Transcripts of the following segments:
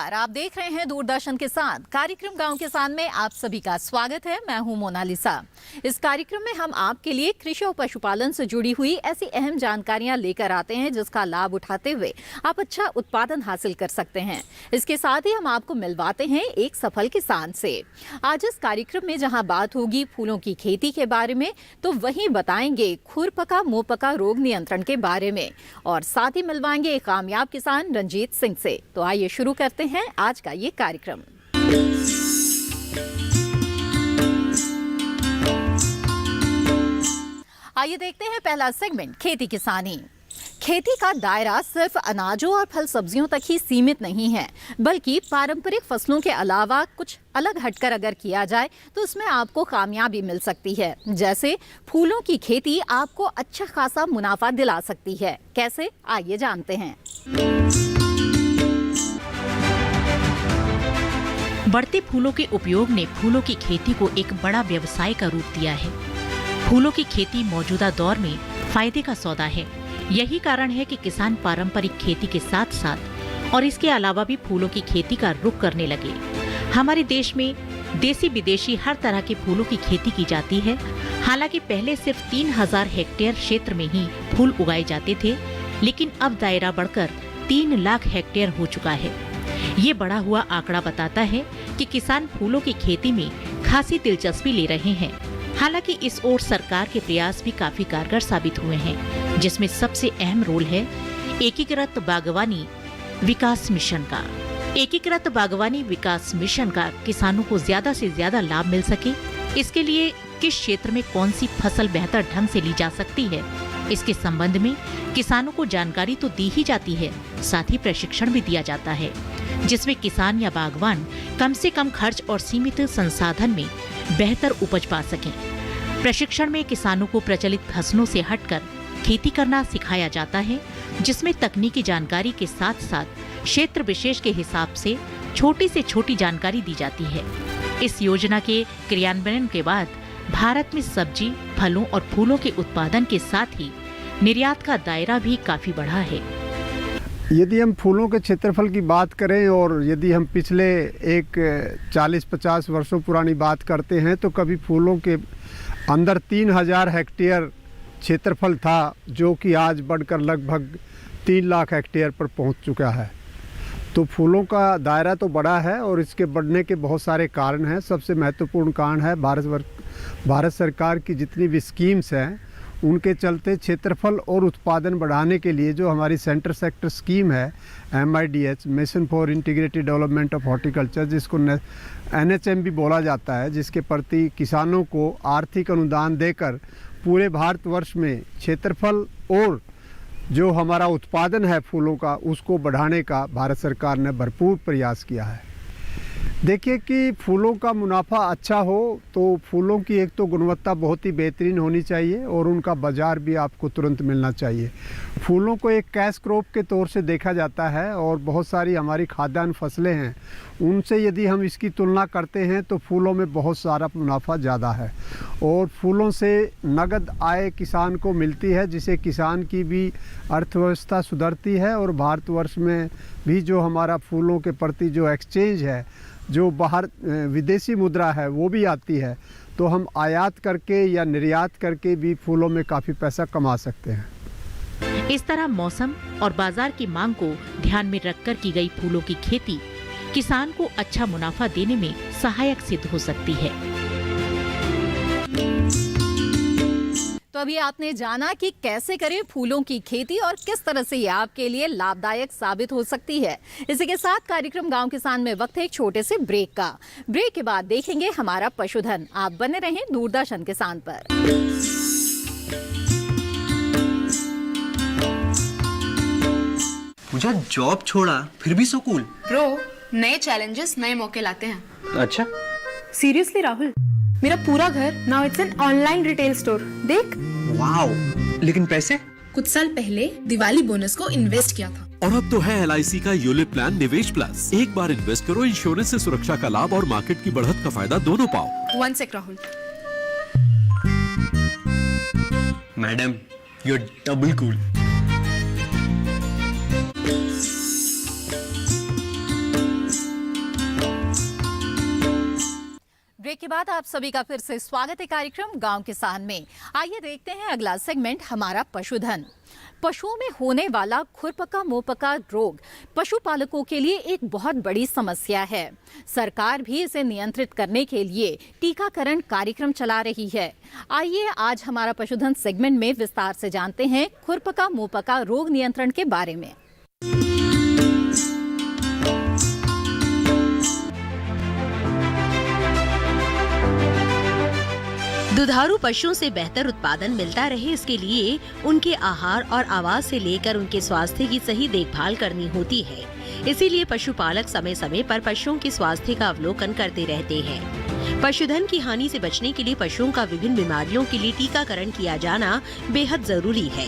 नमस्कार, आप देख रहे हैं दूरदर्शन किसान कार्यक्रम गांव किसान में आप सभी का स्वागत है। मैं हूं मोनालिसा। इस कार्यक्रम में हम आपके लिए कृषि और पशुपालन से जुड़ी हुई ऐसी अहम जानकारियां लेकर आते हैं जिसका लाभ उठाते हुए आप अच्छा उत्पादन हासिल कर सकते हैं। इसके साथ ही हम आपको मिलवाते हैं एक सफल किसान से। आज इस कार्यक्रम में जहाँ बात होगी फूलों की खेती के बारे में, तो वहीं बताएंगे खुरपका मुंहपका रोग नियंत्रण के बारे में और साथ ही मिलवाएंगे एक कामयाब किसान रंजीत सिंह से। तो आइए शुरू करते हैं आज का ये कार्यक्रम। आइए देखते हैं पहला सेगमेंट खेती किसानी। खेती का दायरा सिर्फ अनाजों और फल सब्जियों तक ही सीमित नहीं है, बल्कि पारंपरिक फसलों के अलावा कुछ अलग हटकर अगर किया जाए तो इसमें आपको कामयाबी मिल सकती है। जैसे फूलों की खेती आपको अच्छा खासा मुनाफा दिला सकती है। कैसे, आइए जानते हैं। बढ़ते फूलों के उपयोग ने फूलों की खेती को एक बड़ा व्यवसाय का रूप दिया है। फूलों की खेती मौजूदा दौर में फायदे का सौदा है। यही कारण है कि किसान पारंपरिक खेती के साथ साथ और इसके अलावा भी फूलों की खेती का रुख करने लगे। हमारे देश में देसी विदेशी हर तरह के फूलों की खेती की जाती है। हालांकि पहले सिर्फ 3000 हेक्टेयर क्षेत्र में ही फूल उगाए जाते थे, लेकिन अब दायरा बढ़कर 3 लाख हेक्टेयर हो चुका है। ये बढ़ा हुआ आंकड़ा बताता है कि किसान फूलों की खेती में खासी दिलचस्पी ले रहे हैं। हालांकि इस ओर सरकार के प्रयास भी काफी कारगर साबित हुए हैं, जिसमें सबसे अहम रोल है एकीकृत बागवानी विकास मिशन का। एकीकृत बागवानी विकास मिशन का किसानों को ज्यादा से ज्यादा लाभ मिल सके, इसके लिए किस क्षेत्र में कौन सी फसल बेहतर ढंग से ली जा सकती है, इसके संबंध में किसानों को जानकारी तो दी ही जाती है, साथ ही प्रशिक्षण भी दिया जाता है, जिसमें किसान या बागवान कम से कम खर्च और सीमित संसाधन में बेहतर उपज पा सकें। प्रशिक्षण में किसानों को प्रचलित फसलों से हटकर खेती करना सिखाया जाता है, जिसमें तकनीकी जानकारी के साथ साथ क्षेत्र विशेष के हिसाब से छोटी से छोटी जानकारी दी जाती है। इस योजना के क्रियान्वयन के बाद भारत में सब्जी, फलों और फूलों के उत्पादन के साथ ही निर्यात का दायरा भी काफी बढ़ा है। यदि हम फूलों के क्षेत्रफल की बात करें और यदि हम पिछले एक 40-50 वर्षों पुरानी बात करते हैं तो कभी फूलों के अंदर 3000 हेक्टेयर क्षेत्रफल था, जो कि आज बढ़कर लगभग 3 लाख हेक्टेयर पर पहुंच चुका है। तो फूलों का दायरा तो बड़ा है और इसके बढ़ने के बहुत सारे कारण हैं। सबसे महत्वपूर्ण कारण है भारत सरकार की जितनी भी स्कीम्स हैं, उनके चलते क्षेत्रफल और उत्पादन बढ़ाने के लिए जो हमारी सेंटर सेक्टर स्कीम है MIDH, mission for integrated development of horticulture, जिसको NHM भी बोला जाता है, जिसके प्रति किसानों को आर्थिक अनुदान देकर पूरे भारतवर्ष में क्षेत्रफल और जो हमारा उत्पादन है फूलों का, उसको बढ़ाने का भारत सरकार ने भरपूर प्रयास किया है। देखिए कि फूलों का मुनाफा अच्छा हो तो फूलों की एक तो गुणवत्ता बहुत ही बेहतरीन होनी चाहिए और उनका बाज़ार भी आपको तुरंत मिलना चाहिए। फूलों को एक कैश क्रॉप के तौर से देखा जाता है और बहुत सारी हमारी खाद्यान्न फसलें हैं, उनसे यदि हम इसकी तुलना करते हैं तो फूलों में बहुत सारा मुनाफा ज़्यादा है और फूलों से नगद आय किसान को मिलती है, जिससे किसान की भी अर्थव्यवस्था सुधरती है और भारतवर्ष में भी जो हमारा फूलों के प्रति जो एक्सचेंज है, जो बाहर विदेशी मुद्रा है, वो भी आती है। तो हम आयात करके या निर्यात करके भी फूलों में काफ़ी पैसा कमा सकते हैं। इस तरह मौसम और बाजार की मांग को ध्यान में रखकर की गई फूलों की खेती किसान को अच्छा मुनाफा देने में सहायक सिद्ध हो सकती है। तो अभी आपने जाना कि कैसे करें फूलों की खेती और किस तरह से ये आपके लिए लाभदायक साबित हो सकती है। इसी के साथ कार्यक्रम गांव किसान में वक्त है एक छोटे से ब्रेक का। ब्रेक के बाद देखेंगे हमारा पशुधन। आप बने रहें दूरदर्शन किसान पर। मुझे जॉब छोड़ा फिर भी सो कूल। ब्रो, नए चैलेंजेस नए मौके लाते हैं। अच्छा, सीरियसली राहुल, मेरा पूरा घर now it's an online retail store. देख, वाओ, लेकिन पैसे? कुछ साल पहले दिवाली बोनस को इन्वेस्ट किया था और अब तो है LIC का यूलिप प्लान निवेश प्लस। एक बार इन्वेस्ट करो, इंश्योरेंस से सुरक्षा का लाभ और मार्केट की बढ़त का फायदा दोनों पाओ। 1 sec Rahul. Madam, you are double cool. Break के बाद आप सभी का फिर से स्वागत है कार्यक्रम गांव किसान में। आइए देखते हैं अगला सेगमेंट हमारा पशुधन। पशुओं में होने वाला खुरपका मुंहपका रोग पशुपालकों के लिए एक बहुत बड़ी समस्या है। सरकार भी इसे नियंत्रित करने के लिए टीकाकरण कार्यक्रम चला रही है। आइए आज हमारा पशुधन सेगमेंट में विस्तार से जानते हैं खुरपका मुंहपका रोग नियंत्रण के बारे में। दुधारू पशुओं से बेहतर उत्पादन मिलता रहे, इसके लिए उनके आहार और आवास से लेकर उनके स्वास्थ्य की सही देखभाल करनी होती है। इसीलिए पशुपालक समय समय पर पशुओं के स्वास्थ्य का अवलोकन करते रहते हैं। पशुधन की हानि से बचने के लिए पशुओं का विभिन्न बीमारियों के लिए टीकाकरण किया जाना बेहद जरूरी है।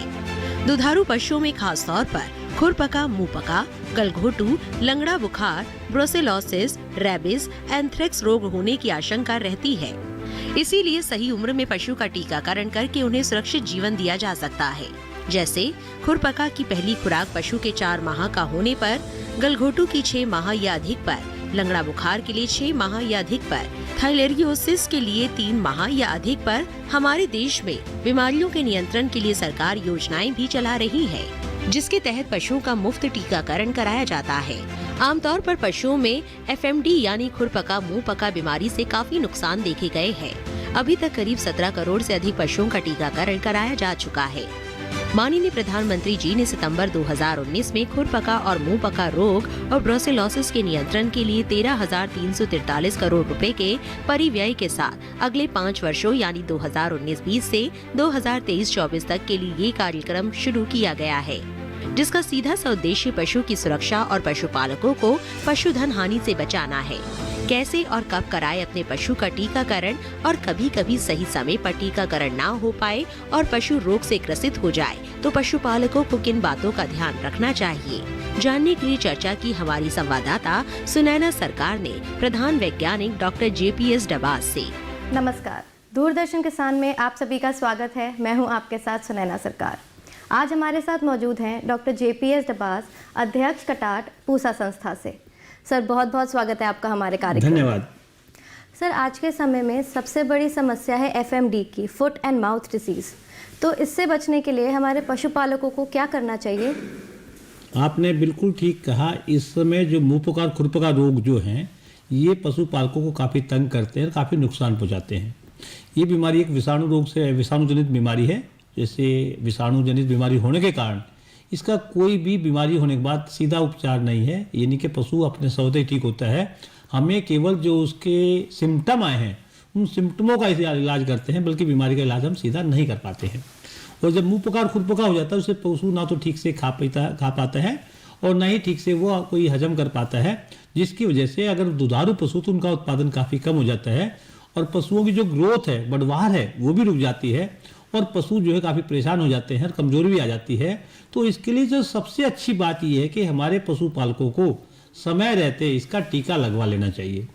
दुधारू पशुओं में खास तौर पर खुरपका मुंहपका, गलघोटू, लंगड़ा बुखार, ब्रुसेलोसिस, रेबिस, एंथ्रेक्स रोग होने की आशंका रहती है। इसीलिए सही उम्र में पशु का टीकाकरण करके उन्हें सुरक्षित जीवन दिया जा सकता है। जैसे खुरपका की पहली खुराक पशु के 4 माह का होने पर, गलघोटू की 6 माह या अधिक पर, लंगड़ा बुखार के लिए 6 माह या अधिक पर, थाइलेरियोसिस के लिए 3 माह या अधिक पर। हमारे देश में बीमारियों के नियंत्रण के लिए सरकार योजनाएं भी चला रही है, जिसके तहत पशुओं का मुफ्त टीकाकरण कराया जाता है। आमतौर पर पशुओं में FMD यानी खुरपका मुंहपका बीमारी से काफी नुकसान देखे गए हैं। अभी तक करीब 17 करोड़ से अधिक पशुओं का टीकाकरण कराया जा चुका है। माननीय प्रधानमंत्री जी ने सितंबर 2019 में खुरपका और मुंहपका रोग और ब्रुसेलोसिस के नियंत्रण के लिए 13,343 करोड़ रुपए के परिव्यय के साथ अगले 5 वर्षों यानी 2019-20 से 2023-24 तक के लिए ये कार्यक्रम शुरू किया गया है, जिसका सीधा सा उद्देश्य पशु की सुरक्षा और पशुपालकों को पशुधन हानि से बचाना है। कैसे और कब कराए अपने पशु का टीकाकरण, और कभी कभी सही समय पर टीकाकरण ना हो पाए और पशु रोग से ग्रसित हो जाए तो पशुपालकों को किन बातों का ध्यान रखना चाहिए, जानने के लिए चर्चा की हमारी संवाददाता सुनैना सरकार ने प्रधान वैज्ञानिक डॉक्टर JPS डबास से। नमस्कार, दूरदर्शन किसान में आप सभी का स्वागत है। मैं हूं आपके साथ सुनैना सरकार। आज हमारे साथ मौजूद हैं डॉक्टर JPS डबास, अध्यक्ष कटाट पूसा संस्था से। सर, बहुत बहुत स्वागत है आपका हमारे कार्यक्रम। धन्यवाद। सर, आज के समय में सबसे बड़ी समस्या है FMD की, फुट एंड माउथ डिसीज़। तो इससे बचने के लिए हमारे पशुपालकों को क्या करना चाहिए? आपने बिल्कुल ठीक कहा। इस समय जो मुंहपका और खुरपका रोग जो हैं, ये पशुपालकों को काफ़ी तंग करते हैं, काफ़ी नुकसान पहुँचाते हैं। ये बीमारी एक विषाणु रोग से विषाणुजनित बीमारी है। जैसे विषाणुजनित बीमारी होने के कारण इसका कोई भी बीमारी होने के बाद सीधा उपचार नहीं है, यानी कि पशु अपने स्वतः ठीक होता है। हमें केवल जो उसके सिम्टम आए हैं उन सिम्टमों का इलाज करते हैं, बल्कि बीमारी का इलाज हम सीधा नहीं कर पाते हैं। और जब मुंहपका और खुरपका हो जाता है, उससे पशु ना तो ठीक से खा पाता है और ना ही ठीक से वो कोई हजम कर पाता है, जिसकी वजह से अगर दुधारू पशु तो उनका उत्पादन काफ़ी कम हो जाता है और पशुओं की जो ग्रोथ है, बढ़वार है, वो भी रुक जाती है और पशु जो है काफ़ी परेशान हो जाते हैं, कमजोरी भी आ जाती है। तो इसके लिए जो सबसे अच्छी बात ये है कि हमारे पशुपालकों को समय रहते इसका टीका लगवा लेना चाहिए।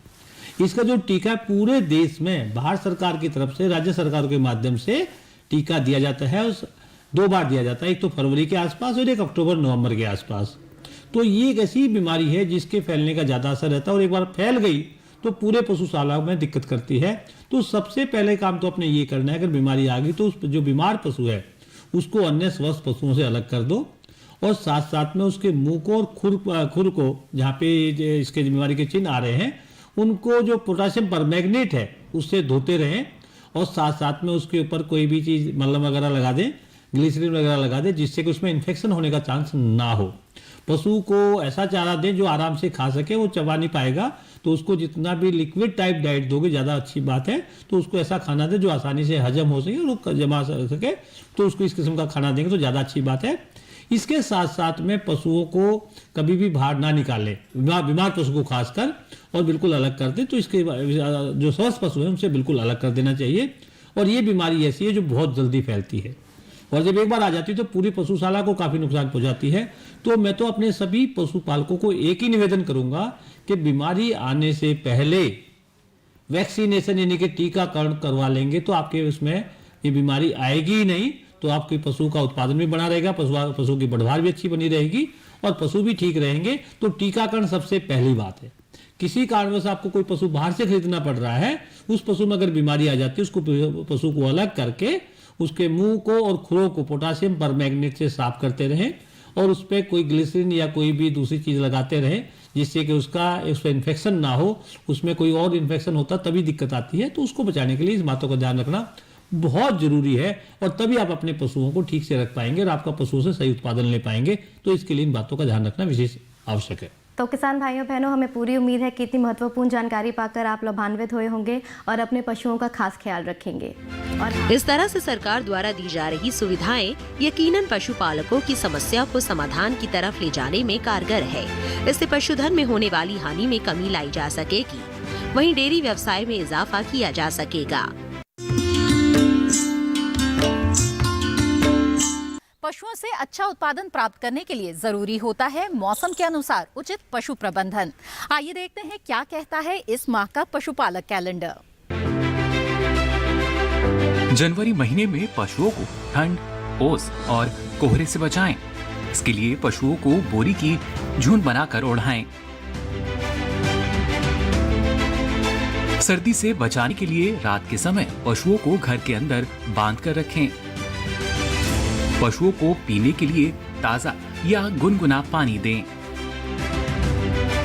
इसका जो टीका पूरे देश में भारत सरकार की तरफ से राज्य सरकार के माध्यम से टीका दिया जाता है। 2 बार दिया जाता है, एक तो फरवरी के आसपास और एक अक्टूबर-नवंबर के आसपास। तो ये एक ऐसी बीमारी है जिसके फैलने का ज़्यादा असर रहता है और एक बार फैल गई तो पूरे पशुशाला में दिक्कत करती है। तो सबसे पहले काम तो अपने ये करना है, अगर बीमारी आ गई तो उस जो बीमार पशु है उसको अन्य स्वस्थ पशुओं से अलग कर दो और साथ साथ में उसके मुंह को और खुर को, जहाँ पे इसके बीमारी के चिन्ह आ रहे हैं, उनको जो पोटाशियम परमैंगनेट है उससे धोते रहें और साथ साथ में उसके ऊपर कोई भी चीज़ मलहम वगैरह लगा दें, ग्लिसरीन वगैरह लगा दें, जिससे कि उसमें इन्फेक्शन होने का चांस ना हो। पशु को ऐसा चारा दें जो आराम से खा सके, वो चबा नहीं पाएगा तो उसको जितना भी लिक्विड टाइप डाइट दोगे ज़्यादा अच्छी बात है। तो उसको ऐसा खाना दें जो आसानी से हजम हो सके और जमा सके, तो उसको इस किस्म का खाना देंगे तो ज़्यादा अच्छी बात है। इसके साथ साथ में पशुओं को कभी भी बाहर ना निकालें, बीमार पशु को खासकर, और बिल्कुल अलग कर दें। तो इसके जो स्वस्थ पशु हैं उनसे बिल्कुल अलग कर देना चाहिए। और ये बीमारी ऐसी है जो बहुत जल्दी फैलती है और जब एक बार आ जाती है तो पूरी पशुशाला को काफ़ी नुकसान पहुंचाती है। तो मैं तो अपने सभी पशुपालकों को एक ही निवेदन करूंगा कि बीमारी आने से पहले वैक्सीनेशन यानी कि टीकाकरण करवा लेंगे तो आपके उसमें ये बीमारी आएगी ही नहीं। तो आपके पशु का उत्पादन भी बना रहेगा, पशु की बढ़वार भी अच्छी बनी रहेगी और पशु भी ठीक रहेंगे। तो टीकाकरण सबसे पहली बात है। किसी कारणवश आपको कोई पशु बाहर से खरीदना पड़ रहा है, उस पशु में अगर बीमारी आ जाती है, उसको पशु को अलग करके उसके मुंह को और खुरों को पोटासियम परमैंगनेट से साफ करते रहें और उस पर कोई ग्लिसरीन या कोई भी दूसरी चीज़ लगाते रहें, जिससे कि उसका इन्फेक्शन ना हो। उसमें कोई और इन्फेक्शन होता तभी दिक्कत आती है। तो उसको बचाने के लिए इस बातों का ध्यान रखना बहुत जरूरी है और तभी आप अपने पशुओं को ठीक से रख पाएंगे और आपका पशुओं से सही उत्पादन ले पाएंगे। तो इसके लिए इन बातों का ध्यान रखना विशेष आवश्यक है। तो किसान भाइयों बहनों, हमें पूरी उम्मीद है कि इतनी महत्वपूर्ण जानकारी पाकर आप लाभान्वित हुए होंगे और अपने पशुओं का खास ख्याल रखेंगे। और इस तरह से सरकार द्वारा दी जा रही सुविधाएं यकीनन पशुपालकों की समस्या को समाधान की तरफ ले जाने में कारगर है। इससे पशुधन में होने वाली हानि में कमी लाई जा सकेगी, वहीं डेयरी व्यवसाय में इजाफा किया जा सकेगा। पशुओं से अच्छा उत्पादन प्राप्त करने के लिए जरूरी होता है मौसम के अनुसार उचित पशु प्रबंधन। आइए देखते हैं क्या कहता है इस माह का पशुपालक कैलेंडर। जनवरी महीने में पशुओं को ठंड, ओस और कोहरे से बचाएं। इसके लिए पशुओं को बोरी की झुंड बनाकर ओढ़ाएं। सर्दी से बचाने के लिए रात के समय पशुओं को घर के अंदर बांध कर रखें। पशुओं को पीने के लिए ताजा या गुनगुना पानी दें।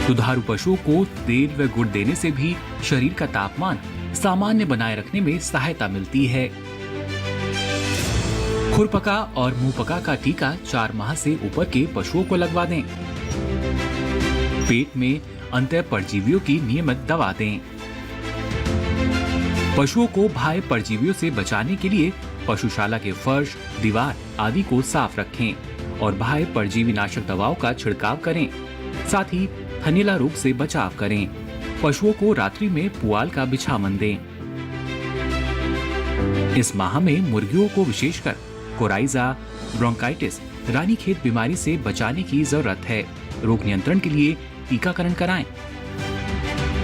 दुधारू पशुओं को तेल व गुड़ देने से भी शरीर का तापमान सामान्य बनाए रखने में सहायता मिलती है। खुरपका और मुंहपका का टीका 4 माह से ऊपर के पशुओं को लगवा दें। पेट में अंतः परजीवियों की नियमित दवा दें। पशुओं को बाह्य परजीवियों से बचाने के लिए पशुशाला के फर्श, दीवार आदि को साफ रखें और बाह्य परजीवी नाशक दवाओं का छिड़काव करें। साथ ही थनैला रोग से बचाव करें। पशुओं को रात्रि में पुआल का बिछावन दें। इस माह में मुर्गियों को विशेषकर कोराइजा, ब्रोंकाइटिस, रानीखेत बीमारी से बचाने की जरूरत है। रोग नियंत्रण के लिए टीकाकरण कराएं।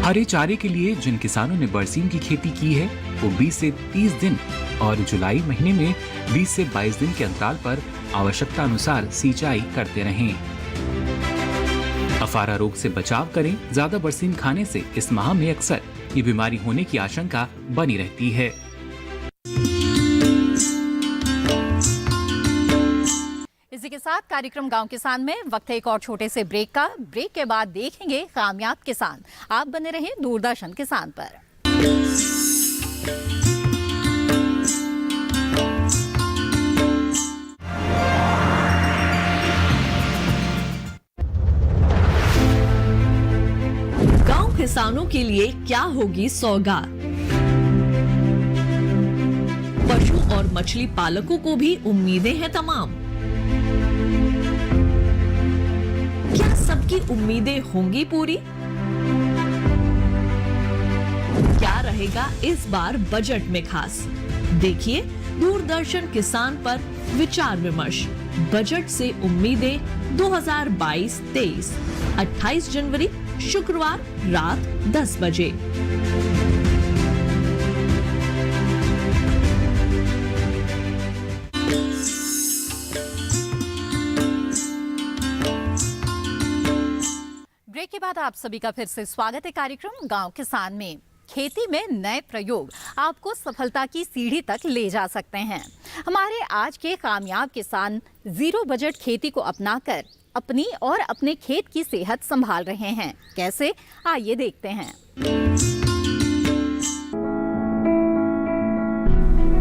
हरे चारे के लिए जिन किसानों ने बरसीम की खेती की है वो 20 से 30 दिन और जुलाई महीने में 20 से 22 दिन के अंतराल पर आवश्यकता अनुसार सिंचाई करते रहें। अफारा रोग से बचाव करें। ज्यादा बरसीम खाने से इस माह में अक्सर ये बीमारी होने की आशंका बनी रहती है। इसी के साथ कार्यक्रम गांव किसान में वक्त है एक और छोटे से ब्रेक का। ब्रेक के बाद देखेंगे कामयाब किसान। आप बने रहें दूरदर्शन किसान पर। गांव किसानों के लिए क्या होगी सौगात? पशु और मछली पालकों को भी उम्मीदें हैं तमाम। क्या सबकी उम्मीदें होंगी पूरी? क्या रहेगा इस बार बजट में खास? देखिए दूरदर्शन किसान पर विचार विमर्श, बजट से उम्मीदें 2022-23, 28 जनवरी शुक्रवार रात 10 बजे। ब्रेक के बाद आप सभी का फिर से स्वागत है कार्यक्रम गांव किसान में। खेती में नए प्रयोग आपको सफलता की सीढ़ी तक ले जा सकते हैं। हमारे आज के कामयाब किसान जीरो बजट खेती को अपनाकर अपनी और अपने खेत की सेहत संभाल रहे हैं। कैसे, आइए देखते हैं।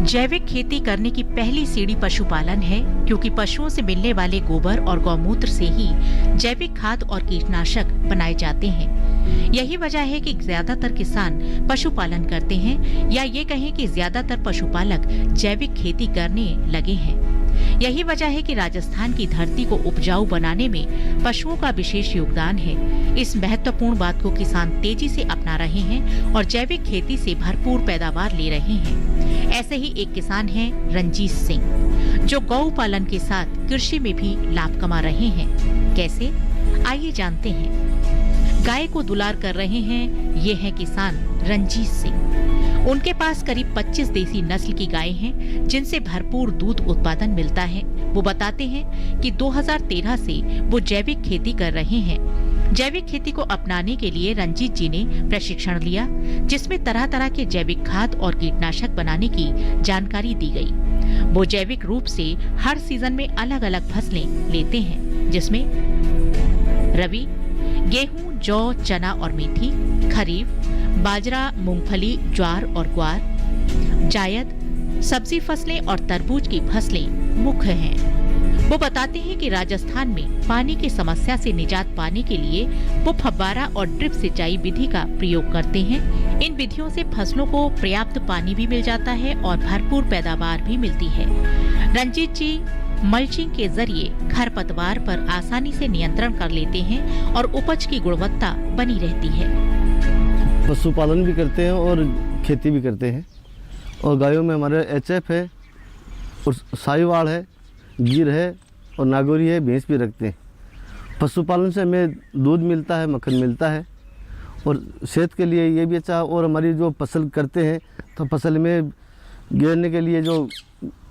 जैविक खेती करने की पहली सीढ़ी पशुपालन है, क्योंकि पशुओं से मिलने वाले गोबर और गौमूत्र से ही जैविक खाद और कीटनाशक बनाए जाते हैं। यही वजह है कि ज्यादातर किसान पशुपालन करते हैं, या ये कहें कि ज्यादातर पशुपालक जैविक खेती करने लगे हैं। यही वजह है कि राजस्थान की धरती को उपजाऊ बनाने में पशुओं का विशेष योगदान है। इस महत्वपूर्ण बात को किसान तेजी से अपना रहे हैं और जैविक खेती से भरपूर पैदावार ले रहे हैं। ऐसे ही एक किसान हैं रंजीत सिंह, जो गौ पालन के साथ कृषि में भी लाभ कमा रहे हैं। कैसे, आइए जानते हैं। गाय को दुलार कर रहे हैं ये है किसान रंजीत सिंह। उनके पास करीब 25 देसी नस्ल की गायें हैं, जिनसे भरपूर दूध उत्पादन मिलता है। वो बताते हैं कि 2013 से वो जैविक खेती कर रहे हैं। जैविक खेती को अपनाने के लिए रंजीत जी ने प्रशिक्षण लिया, जिसमें तरह तरह के जैविक खाद और कीटनाशक बनाने की जानकारी दी गई। वो जैविक रूप से हर सीजन में अलग अलग फसलें लेते हैं, जिसमें रबी, गेहूं, जौ, चना और मेथी, खरीफ, बाजरा, मूंगफली, ज्वार और ग्वार, जायद, सब्जी फसलें और तरबूज की फसलें मुख्य हैं। वो बताते हैं कि राजस्थान में पानी की समस्या से निजात पाने के लिए वो फव्वारा और ड्रिप सिंचाई विधि का प्रयोग करते हैं। इन विधियों से फसलों को पर्याप्त पानी भी मिल जाता है और भरपूर पैदावार भी मिलती है। रंजीत जी मल्चिंग के जरिए खरपतवार पर आसानी से नियंत्रण कर लेते हैं और उपज की गुणवत्ता बनी रहती है। पशुपालन भी करते हैं और खेती भी करते हैं। और गायों में हमारे HF है और साहिवाल है, गिर है और नागौरी है, भैंस भी रखते हैं। पशुपालन से हमें दूध मिलता है, मक्खन मिलता है और सेहत के लिए ये भी अच्छा। और हमारी जो फसल करते हैं तो फसल में गिरने के लिए जो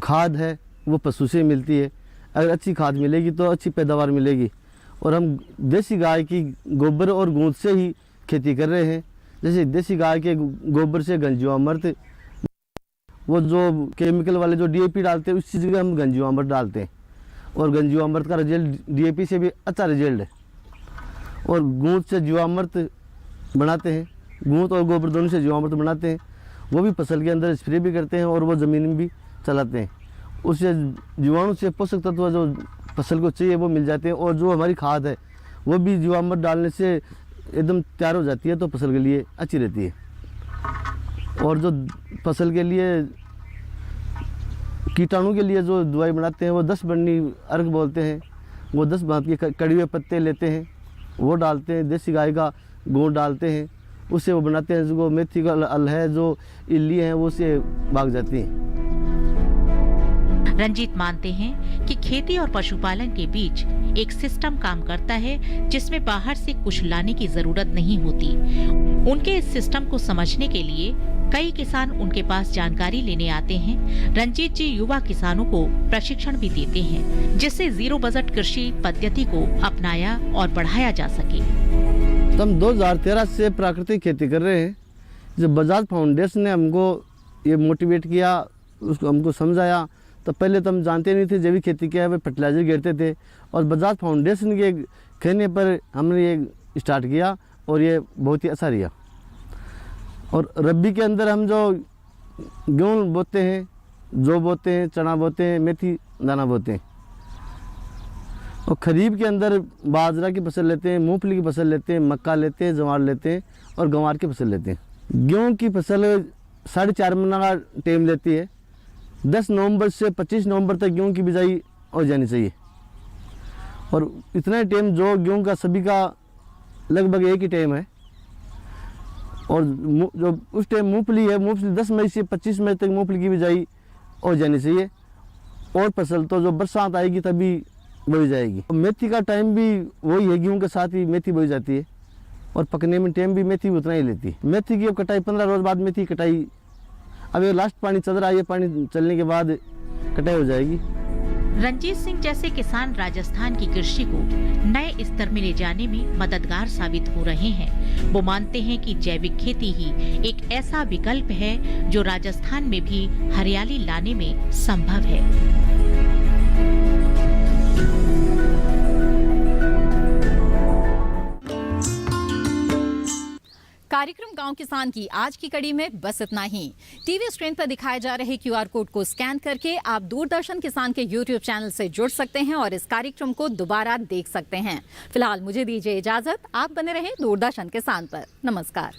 खाद है वो पशु से मिलती है। अगर अच्छी खाद मिलेगी तो अच्छी पैदावार मिलेगी। और हम देसी गाय की गोबर और गूंद से ही खेती कर रहे हैं। जैसे देसी गाय के गोबर से गंजीवामृत, वो जो केमिकल वाले जो DAP डालते हैं उसी जगह हम गंजीवामृत डालते हैं और गंजीवामृत का रिजल्ट DAP से भी अच्छा रिजल्ट है। और गूंद से जीवामृत बनाते हैं, गूंद और गोबर दोनों से जीवामृत बनाते हैं। वो भी फसल के अंदर स्प्रे भी करते हैं और वो ज़मीन में भी चलाते हैं। उससे जीवाणु से पोषक तत्व जो फसल को चाहिए वो मिल जाते हैं। और जो हमारी खाद है वो भी जीवामृत डालने से एकदम तैयार हो जाती है, तो फसल के लिए अच्छी रहती है। और जो फसल के लिए कीटाणु के लिए जो दवाई बनाते हैं वो 10 बन्नी अर्क बोलते हैं। वो 10 भांत के कड़वे हुए पत्ते लेते हैं, वो डालते हैं। देसी गाय का गोंद डालते हैं, उससे वो बनाते हैं। जो मेथी का अल है, जो इल्ली है, वो उससे भाग जाती हैं। रंजीत मानते हैं कि खेती और पशुपालन के बीच एक सिस्टम काम करता है, जिसमें बाहर से कुछ लाने की जरूरत नहीं होती। उनके इस सिस्टम को समझने के लिए कई किसान उनके पास जानकारी लेने आते हैं। रंजीत जी युवा किसानों को प्रशिक्षण भी देते हैं, जिससे जीरो बजट कृषि पद्धति को अपनाया और बढ़ाया जा सके। हम 2013 से प्राकृतिक खेती कर रहे हैं। जब बजाज फाउंडेशन ने हमको ये मोटिवेट किया, उसको हमको समझाया, तो पहले तो हम जानते नहीं थे जैविक खेती क्या है, वे फर्टिलाइजर गिरते थे। और बजाज फाउंडेशन के कहने पर हमने ये स्टार्ट किया और ये बहुत ही अच्छा रहा। और रबी के अंदर हम जो गेहूँ बोते हैं, जौ बोते हैं, चना बोते हैं, मेथी दाना बोते हैं। और खरीफ के अंदर बाजरा की फसल लेते हैं, मूंगफली की फसल लेते हैं, मक्का लेते हैं, ज्वार लेते हैं और गंवार की फसल लेते हैं। गेहूँ की फसल 4.5 महीना का टाइम लेती है। 10 नवंबर से 25 नवंबर तक गेहूँ की बिजाई हो जानी चाहिए। और इतना टाइम जो गेहूँ का सभी का लगभग एक ही टाइम है। और जो उस टाइम मूंगफली है, मूंगफली 10 मई से 25 मई तक मूंगफली की बिजाई हो जानी चाहिए। और फसल तो जो बरसात आएगी तभी बोई जाएगी। मेथी का टाइम भी वही है, गेहूँ के साथ ही मेथी बोई जाती है। और पकने में टाइम भी मेथी उतना ही लेती है। मेथी की कटाई 15 रोज बाद मेथी कटाई, अब ये लास्ट पानी चल रहा है, ये पानी चलने के बाद कटाई हो जाएगी। रंजीत सिंह जैसे किसान राजस्थान की कृषि को नए स्तर में ले जाने में मददगार साबित हो रहे हैं। वो मानते हैं कि जैविक खेती ही एक ऐसा विकल्प है जो राजस्थान में भी हरियाली लाने में संभव है। कार्यक्रम गांव किसान की आज की कड़ी में बस इतना ही। टीवी स्क्रीन पर दिखाए जा रहे QR कोड को स्कैन करके आप दूरदर्शन किसान के YouTube चैनल से जुड़ सकते हैं और इस कार्यक्रम को दोबारा देख सकते हैं। फिलहाल मुझे दीजिए इजाजत। आप बने रहें दूरदर्शन किसान पर। नमस्कार।